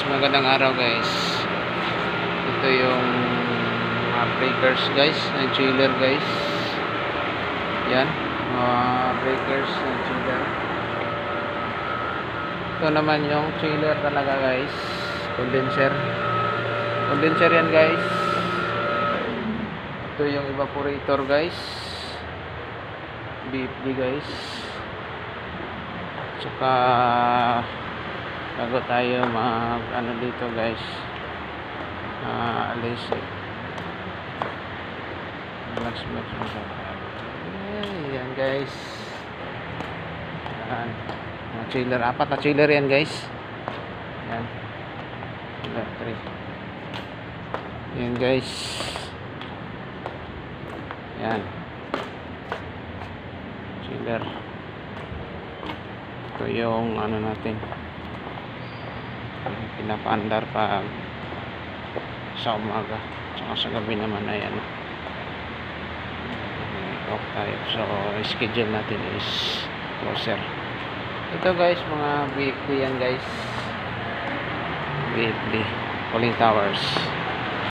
magandang araw guys. Ito yung mga breakers guys, ng chiller guys. Yan, mga breakers ng chiller. Ito naman yung chiller talaga guys, condenser. Condenser yan guys. Ito yung evaporator guys, BFD guys. Tsaka bago tayo mag ano dito guys, alis yan guys. Yan mga chiller, apat na chiller yan guys. Yan chiller 3 yan guys. Yan chiller. Ito yung ano natin, pinapaandar pa sa umaga, tsaka sa gabi naman ay ano, off tayo. So schedule natin is closer. Ito guys, mga BFD yan guys, BFD cooling towers.